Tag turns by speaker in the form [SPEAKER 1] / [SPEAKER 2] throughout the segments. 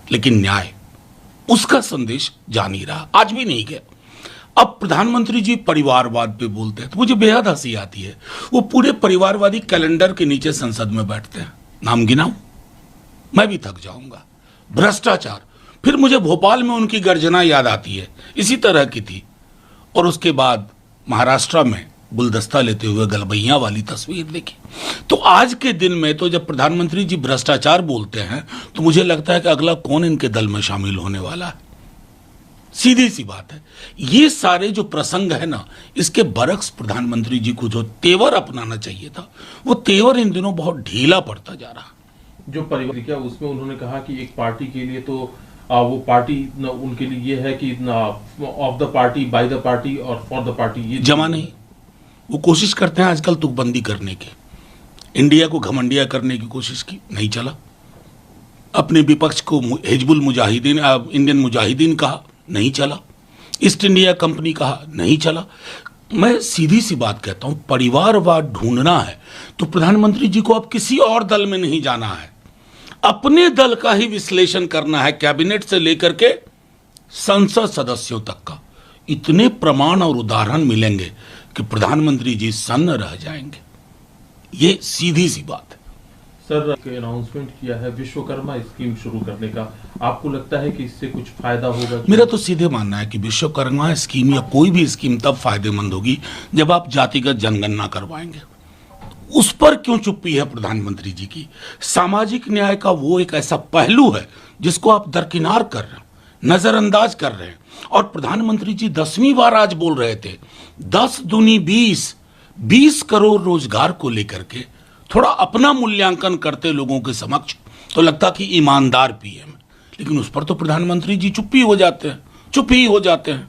[SPEAKER 1] लेकिन न्याय, उसका संदेश जा नहीं रहा, आज भी नहीं गया। अब प्रधानमंत्री जी परिवारवाद पे बोलते हैं तो मुझे बेहद हंसी आती है। वो पूरे परिवारवादी कैलेंडर के नीचे संसद में बैठते हैं, नाम गिनाऊं? मैं भी थक जाऊंगा। भ्रष्टाचार, फिर मुझे भोपाल में उनकी गर्जना याद आती है, इसी तरह की थी। और उसके बाद महाराष्ट्र में गुलदस्ता लेते हुए गलबैया वाली तस्वीर देखी। तो आज के दिन में तो जब प्रधानमंत्री जी भ्रष्टाचार बोलते हैं तो मुझे लगता है कि अगला कौन इनके दल में शामिल होने वाला है। सीधी सी बात है, ये सारे जो प्रसंग है ना, इसके बरक्स प्रधानमंत्री जी को जो तेवर अपनाना चाहिए था, वो तेवर इन दिनों बहुत ढीला पड़ता जा रहा।
[SPEAKER 2] जो परिवार क्या उसमें उन्होंने कहा कि एक पार्टी के लिए तो वो पार्टी उनके लिए ये है कि of the party, by the party और फॉर द पार्टी, ये
[SPEAKER 1] जमा नहीं। वो कोशिश करते हैं आजकल तुकबंदी करने की, इंडिया को घमंडिया करने की कोशिश की, नहीं चला। अपने विपक्ष को हिजबुल मुजाहिदीन, इंडियन मुजाहिदीन कहा, नहीं चला। ईस्ट इंडिया कंपनी कहा, नहीं चला। मैं सीधी सी बात कहता हूं, परिवारवाद ढूंढना है तो प्रधानमंत्री जी को अब किसी और दल में नहीं जाना है, अपने दल का ही विश्लेषण करना है, कैबिनेट से लेकर के संसद सदस्यों तक का। इतने प्रमाण और उदाहरण मिलेंगे कि प्रधानमंत्री जी सन्न रह जाएंगे। ये सीधी सी बात है।
[SPEAKER 2] सर, अनाउंसमेंट किया है विश्वकर्मा स्कीम शुरू करने का, आपको लगता है कि इससे कुछ फायदा होगा?
[SPEAKER 1] मेरा तो सीधे मानना है कि विश्वकर्मा स्कीम या कोई भी स्कीम तब फायदेमंद होगी जब आप जातिगत जनगणना करवाएंगे। उस पर क्यों चुप्पी है प्रधानमंत्री जी की? सामाजिक न्याय का वो एक ऐसा पहलू है जिसको आप दरकिनार कर रहे हैं, नजरअंदाज कर रहे हैं। और प्रधानमंत्री जी 10वीं बार आज बोल रहे थे 10 दूनी 20 करोड़ रोजगार को लेकर के थोड़ा अपना मूल्यांकन करते लोगों के समक्ष तो लगता कि ईमानदार पीएम। लेकिन उस पर तो प्रधानमंत्री जी चुप्पी हो जाते हैं, चुप्पी हो जाते हैं,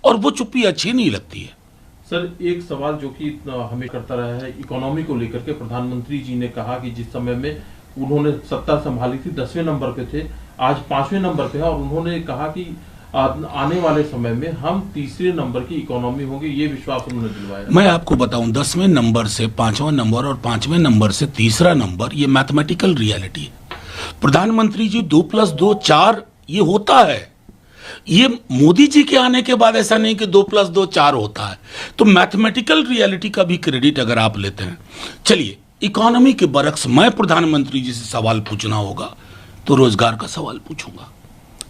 [SPEAKER 1] और वो चुप्पी अच्छी नहीं लगती है।
[SPEAKER 2] सर, एक सवाल जो कि हमें करता रहा है इकोनॉमी को लेकर के, प्रधानमंत्री जी ने कहा कि जिस समय में उन्होंने सत्ता संभाली थी 10वें नंबर पे थे, आज 5वें नंबर पे है, और उन्होंने कहा कि आने वाले समय में हम 3रे नंबर की इकोनॉमी होंगे, ये विश्वास उन्होंने दिलवाया।
[SPEAKER 1] मैं आपको बताऊं, 10वें नंबर से 5वां नंबर और 5वें नंबर से 3रा नंबर, ये मैथमेटिकल रियलिटी है। प्रधानमंत्री जी 2+2 4 ये होता है। ये मोदी जी के आने के बाद ऐसा नहीं कि 2+2 4 होता है। तो मैथमेटिकल रियलिटी का भी क्रेडिट अगर आप लेते हैं। चलिए, इकोनॉमी के बरक्स मैं प्रधानमंत्री जी से सवाल पूछना होगा तो रोजगार का सवाल पूछूंगा,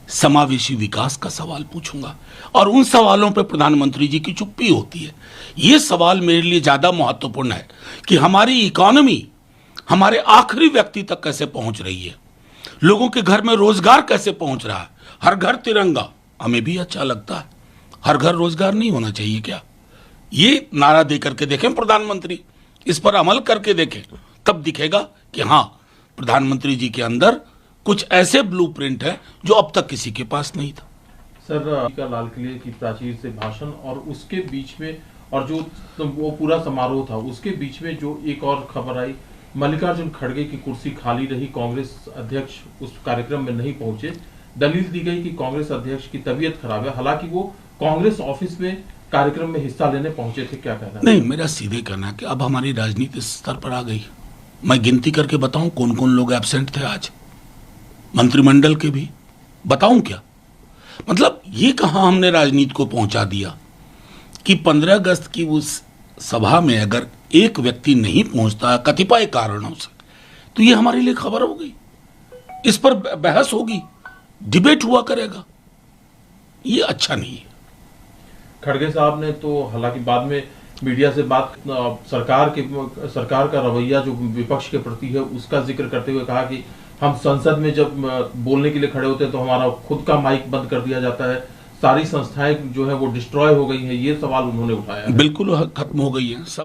[SPEAKER 1] समावेशी विकास का सवाल पूछूंगा, और उन सवालों पर प्रधानमंत्री जी की चुप्पी होती है। ये सवाल मेरे लिए ज्यादा महत्वपूर्ण है कि हमारी इकोनॉमी हमारे आखिरी व्यक्ति तक कैसे पहुंच रही है, लोगों के घर में रोजगार कैसे पहुंच रहा है। हर घर तिरंगा हमें भी अच्छा लगता है, हर घर रोजगार नहीं होना चाहिए क्या? ये नारा दे करके देखें प्रधानमंत्री, इस पर अमल करके देखें, तब दिखेगा कि हां, प्रधानमंत्री जी के अंदर कुछ ऐसे ब्लूप्रिंट है जो अब तक किसी के पास नहीं था।
[SPEAKER 2] सर, का लाल किले की प्राचीर से भाषण और उसके बीच में, और जो वो पूरा समारोह था उसके बीच में जो एक और खबर आई, मल्लिकार्जुन खड़गे की कुर्सी खाली रही, कांग्रेस अध्यक्ष उस कार्यक्रम में नहीं पहुंचे। दलील दी गई कि कांग्रेस अध्यक्ष की तबीयत खराब है, हालांकि वो कांग्रेस ऑफिस में कार्यक्रम में हिस्सा लेने पहुंचे थे। क्या कहना? नहीं,
[SPEAKER 1] मेरा सीधे कहना है कि अब हमारी राजनीति स्तर पर आ गई। मैं गिनती करके बताऊं कौन कौन लोग एब्सेंट थे आज, मंत्रिमंडल के भी बताऊं क्या? मतलब ये कहां हमने राजनीति को पहुंचा दिया कि 15 अगस्त की उस सभा में अगर एक व्यक्ति नहीं पहुंचता कतिपय कारणों से, तो ये हमारे लिए खबर हो गई, इस पर बहस होगी, डिबेट हुआ करेगा। ये अच्छा नहीं है।
[SPEAKER 2] खड़गे साहब ने तो हालांकि बाद में मीडिया से बात, सरकार का रवैया जो विपक्ष के प्रति है उसका जिक्र करते हुए कहा कि हम संसद में जब बोलने के लिए खड़े होते हैं तो हमारा खुद का माइक बंद कर दिया जाता है, सारी संस्थाएं जो है वो डिस्ट्रॉय हो गई हैं। ये सवाल उन्होंने उठाया।
[SPEAKER 1] बिल्कुल खत्म हो गई है सब।